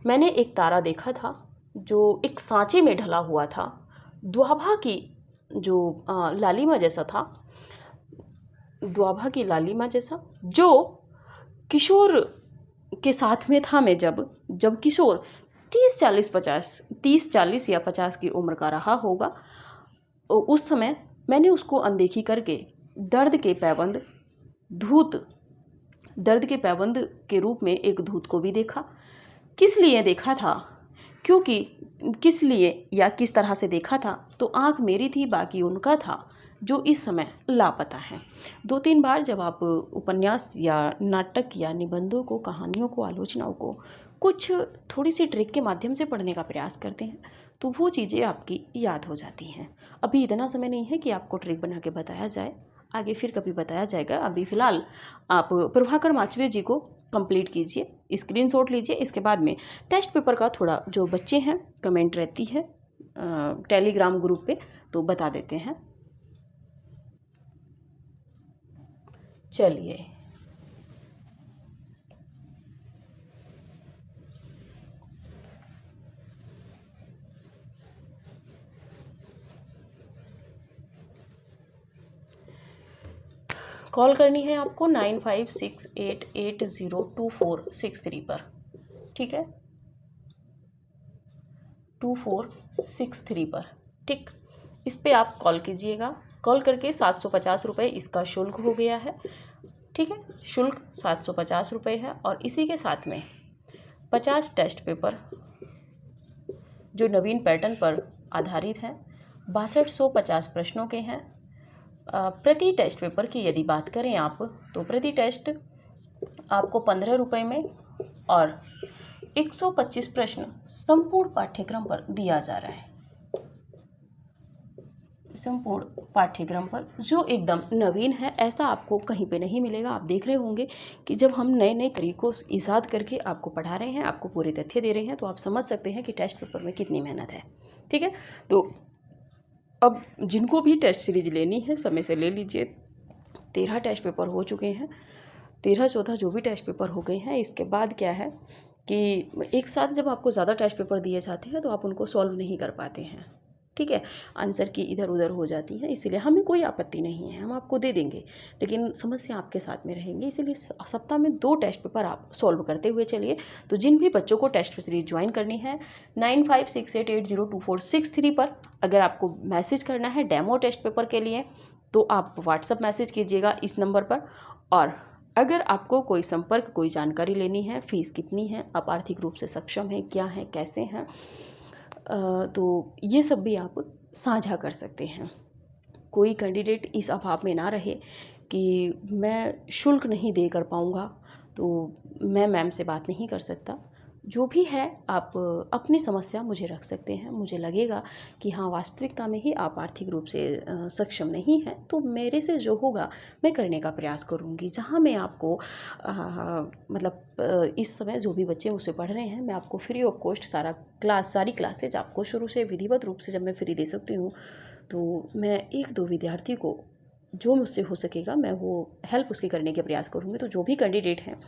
मैंने एक तारा देखा था जो एक सांचे में ढला हुआ था, द्वाभा की जो लालिमा जैसा था, द्वाभा की लालिमा जैसा, जो किशोर के साथ में था। मैं जब किशोर 30 40 या 50 की उम्र का रहा होगा, उस समय मैंने उसको अनदेखी करके दर्द के पैबंद के रूप में एक धूत को भी देखा। किस लिए देखा था, क्योंकि किस लिए या किस तरह से देखा था, तो आँख मेरी थी बाकी उनका था, जो इस समय लापता है। 2-3 बार जब आप उपन्यास या नाटक या निबंधों को, कहानियों को, आलोचनाओं को कुछ थोड़ी सी ट्रिक के माध्यम से पढ़ने का प्रयास करते हैं तो वो चीज़ें आपकी याद हो जाती हैं। अभी इतना समय नहीं है कि आपको ट्रिक बना के बताया जाए, आगे फिर कभी बताया जाएगा। अभी फ़िलहाल आप प्रभाकर माचवे जी को कंप्लीट कीजिए, स्क्रीनशॉट लीजिए। इसके बाद में टेस्ट पेपर का थोड़ा जो बच्चे हैं कमेंट रहती है टेलीग्राम ग्रुप पे, तो बता देते हैं। चलिए कॉल करनी है आपको 9568802463 पर, ठीक है, 2463 पर, ठीक। इस पे आप कॉल कीजिएगा कॉल करके 750 रुपये इसका शुल्क हो गया है। ठीक है, शुल्क 750 रुपये है और इसी के साथ में 50 टेस्ट पेपर जो नवीन पैटर्न पर आधारित हैं, 6250 प्रश्नों के हैं। प्रति टेस्ट पेपर की यदि बात करें आप, तो प्रति टेस्ट आपको 15 रुपये में और 125 प्रश्न संपूर्ण पाठ्यक्रम पर दिया जा रहा है। संपूर्ण पाठ्यक्रम पर जो एकदम नवीन है, ऐसा आपको कहीं पे नहीं मिलेगा। आप देख रहे होंगे कि जब हम नए नए तरीक़ों से ईजाद करके आपको पढ़ा रहे हैं, आपको पूरे तथ्य दे रहे हैं, तो आप समझ सकते हैं कि टेस्ट पेपर में कितनी मेहनत है। ठीक है, तो अब जिनको भी टेस्ट सीरीज लेनी है समय से ले लीजिए। 13 टेस्ट पेपर हो चुके हैं, 13-14 जो भी टेस्ट पेपर हो गए हैं। इसके बाद क्या है कि एक साथ जब आपको ज़्यादा टेस्ट पेपर दिए जाते हैं तो आप उनको सॉल्व नहीं कर पाते हैं। ठीक है, आंसर की इधर उधर हो जाती है, इसीलिए हमें कोई आपत्ति नहीं है, हम आपको दे देंगे, लेकिन समस्या आपके साथ में रहेंगी। इसीलिए सप्ताह में 2 टेस्ट पेपर आप सॉल्व करते हुए चलिए। तो जिन भी बच्चों को टेस्ट सीरीज ज्वाइन करनी है 9568802463 पर अगर आपको मैसेज करना है डेमो टेस्ट पेपर के लिए, तो आप व्हाट्सअप मैसेज कीजिएगा इस नंबर पर। और अगर आपको कोई संपर्क, कोई जानकारी लेनी है, फ़ीस कितनी है, आप आर्थिक रूप से सक्षम हैं, क्या हैं, कैसे हैं, तो ये सब भी आप साझा कर सकते हैं। कोई कैंडिडेट इस अभाव में ना रहे कि मैं शुल्क नहीं दे कर पाऊँगा, तो मैं मैम से बात नहीं कर सकता। जो भी है आप अपनी समस्या मुझे रख सकते हैं। मुझे लगेगा कि हाँ, वास्तविकता में ही आप आर्थिक रूप से सक्षम नहीं हैं, तो मेरे से जो होगा मैं करने का प्रयास करूँगी। जहाँ मैं आपको मतलब इस समय जो भी बच्चे मुझसे पढ़ रहे हैं, मैं आपको फ्री ऑफ कॉस्ट सारी क्लासेज आपको शुरू से विधिवत रूप से जब मैं फ्री दे सकती हूँ, तो मैं 1-2 विद्यार्थी को जो मुझसे हो सकेगा मैं वो हेल्प उसकी करने के प्रयास करूँगी। तो जो भी कैंडिडेट हैं,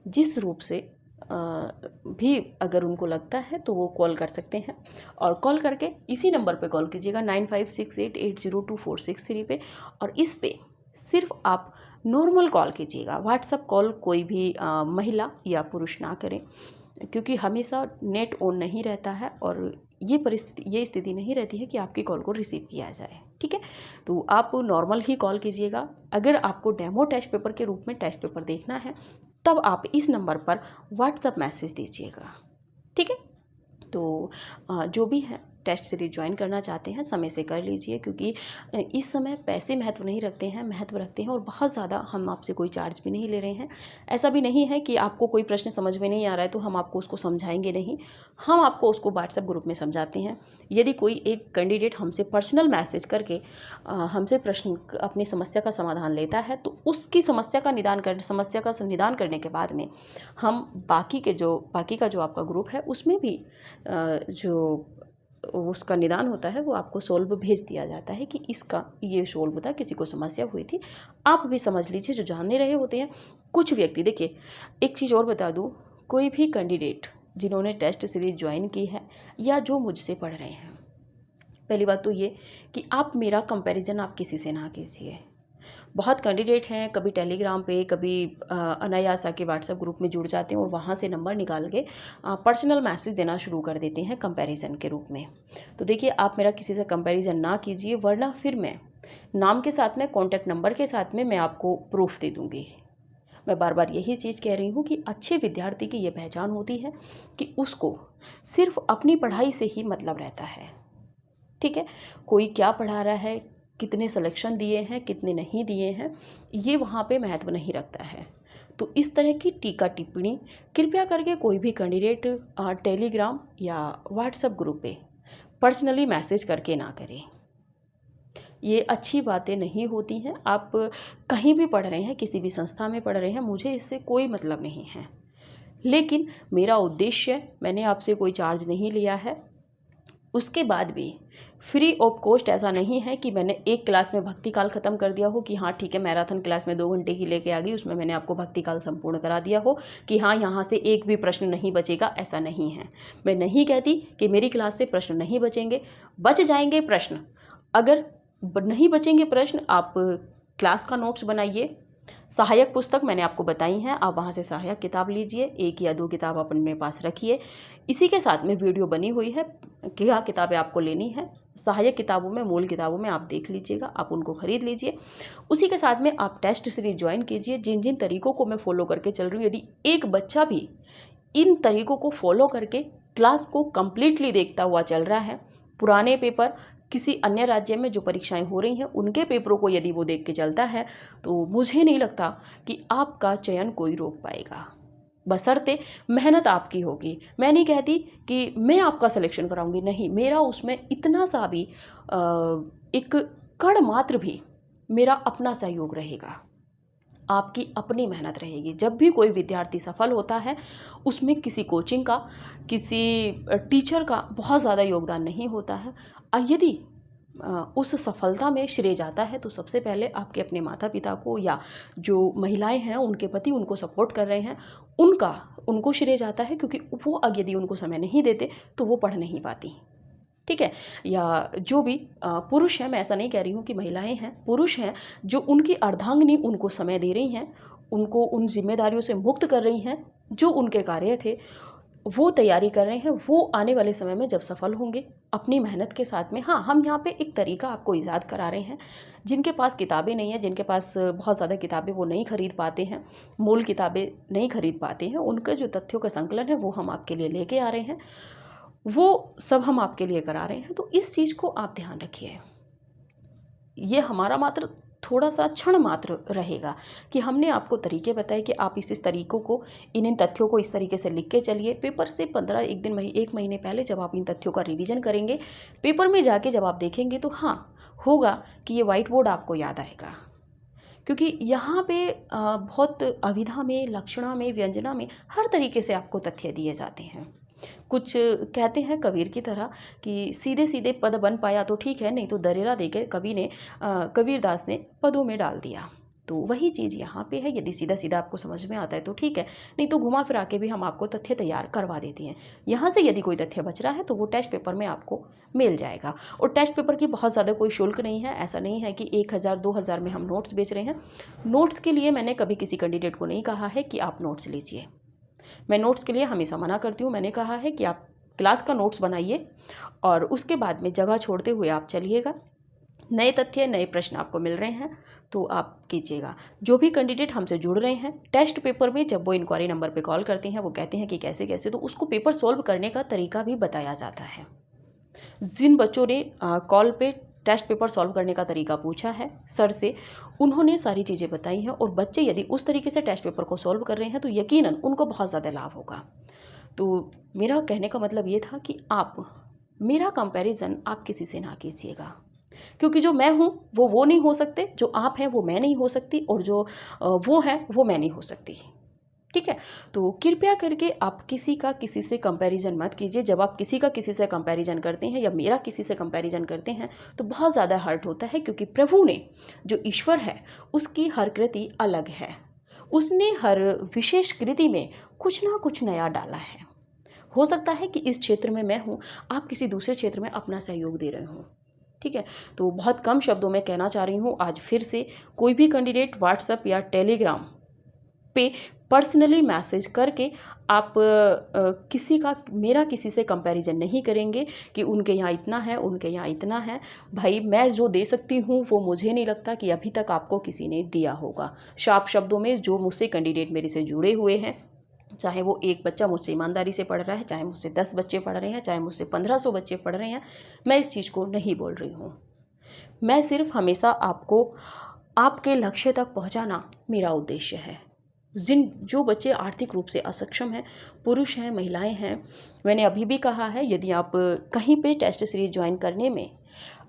जिस रूप से भी अगर उनको लगता है तो वो कॉल कर सकते हैं, और कॉल करके इसी नंबर पे कॉल कीजिएगा 9568802463 पे। और इस पे सिर्फ आप नॉर्मल कॉल कीजिएगा, व्हाट्सएप कॉल कोई भी महिला या पुरुष ना करें, क्योंकि हमेशा नेट ऑन नहीं रहता है और ये स्थिति नहीं रहती है कि आपकी कॉल को रिसीव किया जाए। ठीक है, तो आप नॉर्मल ही कॉल कीजिएगा। अगर आपको डेमो टेस्ट पेपर के रूप में टेस्ट पेपर देखना है, तब आप इस नंबर पर व्हाट्सएप मैसेज दीजिएगा। ठीक है, तो जो भी है टेस्ट सीरीज ज्वाइन करना चाहते हैं समय से कर लीजिए, क्योंकि इस समय पैसे महत्व नहीं रखते हैं, महत्व रखते हैं और बहुत ज़्यादा हम आपसे कोई चार्ज भी नहीं ले रहे हैं। ऐसा भी नहीं है कि आपको कोई प्रश्न समझ में नहीं आ रहा है तो हम आपको उसको समझाएंगे नहीं, हम आपको उसको व्हाट्सएप ग्रुप में समझाते हैं। यदि कोई एक कैंडिडेट हमसे पर्सनल मैसेज करके हमसे प्रश्न अपनी समस्या का समाधान लेता है, तो उसकी समस्या का निदान करने के बाद में हम बाकी का जो आपका ग्रुप है उसमें भी जो उसका निदान होता है वो आपको सोल्व भेज दिया जाता है कि इसका ये सोल्व था, किसी को समस्या हुई थी। आप भी समझ लीजिए जो जानने रहे होते हैं कुछ व्यक्ति। देखिए, एक चीज़ और बता दूँ, कोई भी कैंडिडेट जिन्होंने टेस्ट सीरीज ज्वाइन की है या जो मुझसे पढ़ रहे हैं, पहली बात तो ये कि आप मेरा कंपैरिजन आप किसी से ना कीजिए। बहुत कैंडिडेट हैं, कभी टेलीग्राम पे, कभी अनायासा के व्हाट्सएप ग्रुप में जुड़ जाते हैं और वहाँ से नंबर निकाल के पर्सनल मैसेज देना शुरू कर देते हैं कंपैरिजन के रूप में। तो देखिए, आप मेरा किसी से कंपैरिजन ना कीजिए, वरना फिर मैं नाम के साथ में, कॉन्टैक्ट नंबर के साथ में मैं आपको प्रूफ दे दूँगी। मैं बार बार यही चीज़ कह रही हूँ कि अच्छे विद्यार्थी की ये पहचान होती है कि उसको सिर्फ अपनी पढ़ाई से ही मतलब रहता है। ठीक है, कोई क्या पढ़ा रहा है, कितने सिलेक्शन दिए हैं, कितने नहीं दिए हैं, ये वहाँ पे महत्व नहीं रखता है। तो इस तरह की टीका टिप्पणी कृपया करके कोई भी कैंडिडेट टेलीग्राम या व्हाट्सएप ग्रुप पे पर्सनली मैसेज करके ना करें। ये अच्छी बातें नहीं होती हैं। आप कहीं भी पढ़ रहे हैं, किसी भी संस्था में पढ़ रहे हैं, मुझे इससे कोई मतलब नहीं है, लेकिन मेरा उद्देश्य, मैंने आपसे कोई चार्ज नहीं लिया है। उसके बाद भी फ्री ऑफ कॉस्ट ऐसा नहीं है कि मैंने एक क्लास में भक्ति काल ख़त्म कर दिया हो कि हाँ ठीक है, मैराथन क्लास में 2 घंटे की लेके आ गई, उसमें मैंने आपको भक्ति काल संपूर्ण करा दिया हो कि हाँ यहाँ से एक भी प्रश्न नहीं बचेगा। ऐसा नहीं है। मैं नहीं कहती कि मेरी क्लास से प्रश्न नहीं बचेंगे, बच जाएंगे प्रश्न। अगर नहीं बचेंगे प्रश्न, आप क्लास का नोट्स बनाइए। सहायक पुस्तक मैंने आपको बताई हैं, आप वहाँ से सहायक किताब लीजिए, 1 या 2 किताब अपने पास रखिए। इसी के साथ में वीडियो बनी हुई है, क्या किताबें आपको लेनी है, सहायक किताबों में, मूल किताबों में आप देख लीजिएगा, आप उनको खरीद लीजिए। उसी के साथ में आप टेस्ट सीरीज ज्वाइन कीजिए। जिन जिन तरीकों को मैं फॉलो करके चल रही हूँ, यदि एक बच्चा भी इन तरीकों को फॉलो करके क्लास को कंप्लीटली देखता हुआ चल रहा है, पुराने पेपर, किसी अन्य राज्य में जो परीक्षाएं हो रही हैं उनके पेपरों को यदि वो देख के चलता है, तो मुझे नहीं लगता कि आपका चयन कोई रोक पाएगा। बशर्ते मेहनत आपकी होगी। मैं नहीं कहती कि मैं आपका सिलेक्शन कराऊंगी, नहीं, मेरा उसमें इतना सा भी एक कण मात्र भी मेरा अपना सहयोग रहेगा, आपकी अपनी मेहनत रहेगी। जब भी कोई विद्यार्थी सफल होता है उसमें किसी कोचिंग का, किसी टीचर का बहुत ज़्यादा योगदान नहीं होता है। यदि उस सफलता में श्रेय जाता है तो सबसे पहले आपके अपने माता पिता को, या जो महिलाएं हैं उनके पति उनको सपोर्ट कर रहे हैं उनको श्रेय जाता है, क्योंकि वो यदि उनको समय नहीं देते तो वो पढ़ नहीं पाती। ठीक है, या जो भी पुरुष हैं, मैं ऐसा नहीं कह रही हूँ कि महिलाएं हैं, पुरुष हैं जो उनकी अर्धांगिनी उनको समय दे रही हैं, उनको उन जिम्मेदारियों से मुक्त कर रही हैं, जो उनके कार्य थे वो तैयारी कर रहे हैं, वो आने वाले समय में जब सफल होंगे अपनी मेहनत के साथ में। हाँ, हम यहाँ पे एक तरीका आपको ईजाद करा रहे हैं। जिनके पास किताबें नहीं है, जिनके पास बहुत ज़्यादा किताबें वो नहीं खरीद पाते हैं, मूल किताबें नहीं खरीद पाते हैं, उनके जो तथ्यों का संकलन है वो हम आपके लिए लेके आ रहे हैं, वो सब हम आपके लिए करा रहे हैं। तो इस चीज़ को आप ध्यान रखिए। ये हमारा मात्र थोड़ा सा क्षण मात्र रहेगा कि हमने आपको तरीके बताए कि आप इस तरीक़ों को, इन तथ्यों को इस तरीके से लिख के चलिए। पेपर से 15 एक महीने पहले जब आप इन तथ्यों का रिवीजन करेंगे, पेपर में जाके जब आप देखेंगे तो हाँ होगा कि ये वाइट बोर्ड आपको याद आएगा, क्योंकि यहाँ पे बहुत अभिधा में, लक्षणा में, व्यंजना में हर तरीके से आपको तथ्य दिए जाते हैं। कुछ कहते हैं कबीर की तरह कि सीधे सीधे पद बन पाया तो ठीक है, नहीं तो दरेरा देके कबीरदास ने पदों में डाल दिया। तो वही चीज़ यहाँ पे है, यदि सीधा सीधा आपको समझ में आता है तो ठीक है, नहीं तो घुमा फिरा के भी हम आपको तथ्य तैयार करवा देते हैं। यहाँ से यदि कोई तथ्य बच रहा है तो वो टेस्ट पेपर में आपको मिल जाएगा। और टेस्ट पेपर की बहुत ज़्यादा कोई शुल्क नहीं है। ऐसा नहीं है कि 1000-2000 में हम नोट्स बेच रहे हैं। नोट्स के लिए मैंने कभी किसी कैंडिडेट को नहीं कहा है कि आप नोट्स लीजिए। मैं नोट्स के लिए हमेशा मना करती हूँ। मैंने कहा है कि आप क्लास का नोट्स बनाइए और उसके बाद में जगह छोड़ते हुए आप चलिएगा। नए तथ्य, नए प्रश्न आपको मिल रहे हैं तो आप कीजिएगा। जो भी कैंडिडेट हमसे जुड़ रहे हैं, टेस्ट पेपर में जब वो इंक्वायरी नंबर पे कॉल करते हैं, वो कहते हैं कि कैसे कैसे, तो उसको पेपर सॉल्व करने का तरीका भी बताया जाता है। जिन बच्चों ने कॉल पे टेस्ट पेपर सॉल्व करने का तरीका पूछा है सर से, उन्होंने सारी चीज़ें बताई हैं, और बच्चे यदि उस तरीके से टेस्ट पेपर को सॉल्व कर रहे हैं तो यकीनन उनको बहुत ज़्यादा लाभ होगा। तो मेरा कहने का मतलब ये था कि मेरा कंपैरिजन आप किसी से ना कीजिएगा, क्योंकि जो मैं हूँ वो नहीं हो सकते, जो आप हैं वो मैं नहीं हो सकती, और जो वो है वो मैं नहीं हो सकती। ठीक है, तो कृपया करके आप किसी का किसी से कंपैरिजन मत कीजिए। जब आप किसी का किसी से कंपैरिजन करते हैं या मेरा किसी से कंपैरिजन करते हैं तो बहुत ज़्यादा हर्ट होता है, क्योंकि प्रभु ने, जो ईश्वर है, उसकी हर कृति अलग है। उसने हर विशेष कृति में कुछ ना कुछ नया डाला है। हो सकता है कि इस क्षेत्र में मैं हूँ, आप किसी दूसरे क्षेत्र में अपना सहयोग दे रहे हो। ठीक है, तो बहुत कम शब्दों में कहना चाह रही हूँ आज फिर से, कोई भी कैंडिडेट व्हाट्सएप या टेलीग्राम पे पर्सनली मैसेज करके आप मेरा किसी से कंपैरिजन नहीं करेंगे कि उनके यहाँ इतना है, उनके यहाँ इतना है। भाई, मैं जो दे सकती हूँ वो मुझे नहीं लगता कि अभी तक आपको किसी ने दिया होगा। साफ शब्दों में, जो मुझसे कैंडिडेट मेरे से जुड़े हुए हैं, चाहे वो एक बच्चा मुझसे ईमानदारी से पढ़ रहा है, चाहे मुझसे 10 बच्चे पढ़ रहे हैं, चाहे मुझसे 1500 बच्चे पढ़ रहे हैं, मैं इस चीज़ को नहीं बोल रही हूँ। मैं सिर्फ हमेशा आपको आपके लक्ष्य तक पहुँचाना मेरा उद्देश्य है। जो बच्चे आर्थिक रूप से असक्षम हैं, पुरुष हैं, महिलाएं हैं, मैंने अभी भी कहा है, यदि आप कहीं पे टेस्ट सीरीज ज्वाइन करने में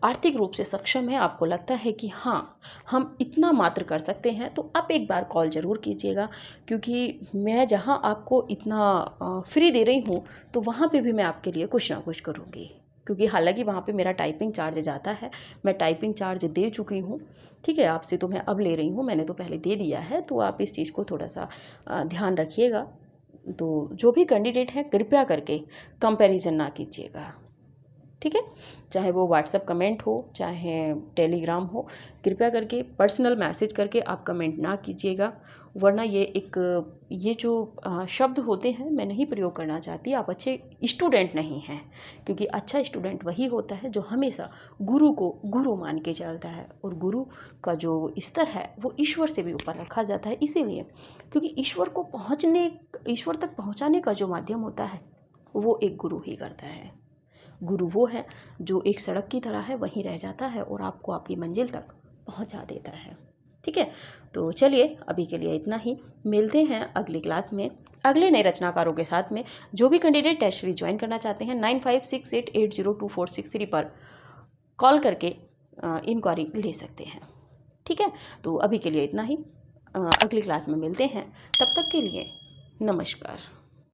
आर्थिक रूप से सक्षम है, आपको लगता है कि हाँ हम इतना मात्र कर सकते हैं, तो आप एक बार कॉल ज़रूर कीजिएगा, क्योंकि मैं जहाँ आपको इतना फ्री दे रही हूँ तो वहाँ पे भी मैं आपके लिए कुछ ना कुछ करूँगी। क्योंकि हालांकि वहाँ पे मेरा टाइपिंग चार्ज जाता है, मैं टाइपिंग चार्ज दे चुकी हूँ। ठीक है, आपसे तो मैं अब ले रही हूँ, मैंने तो पहले दे दिया है, तो आप इस चीज़ को थोड़ा सा ध्यान रखिएगा। तो जो भी कैंडिडेट हैं, कृपया करके कंपैरिजन ना कीजिएगा। ठीक है, चाहे वो व्हाट्सएप कमेंट हो, चाहे टेलीग्राम हो, कृपया करके पर्सनल मैसेज करके आप कमेंट ना कीजिएगा। वरना ये जो शब्द होते हैं मैं नहीं प्रयोग करना चाहती। आप अच्छे स्टूडेंट नहीं हैं, क्योंकि अच्छा स्टूडेंट वही होता है जो हमेशा गुरु को गुरु मान के चलता है, और गुरु का जो स्तर है वो ईश्वर से भी ऊपर रखा जाता है। इसीलिए क्योंकि ईश्वर तक पहुंचाने का जो माध्यम होता है वो एक गुरु ही करता है। गुरु वो है जो एक सड़क की तरह है, वहीं रह जाता है और आपको आपकी मंजिल तक पहुंचा देता है। ठीक है, तो चलिए अभी के लिए इतना ही। मिलते हैं अगली क्लास में अगले नए रचनाकारों के साथ में। जो भी कैंडिडेट टेस्ट सीरीज ज्वाइन करना चाहते हैं 9568802463 पर कॉल करके इंक्वायरी ले सकते हैं। ठीक है, तो अभी के लिए इतना ही। अगली क्लास में मिलते हैं, तब तक के लिए नमस्कार।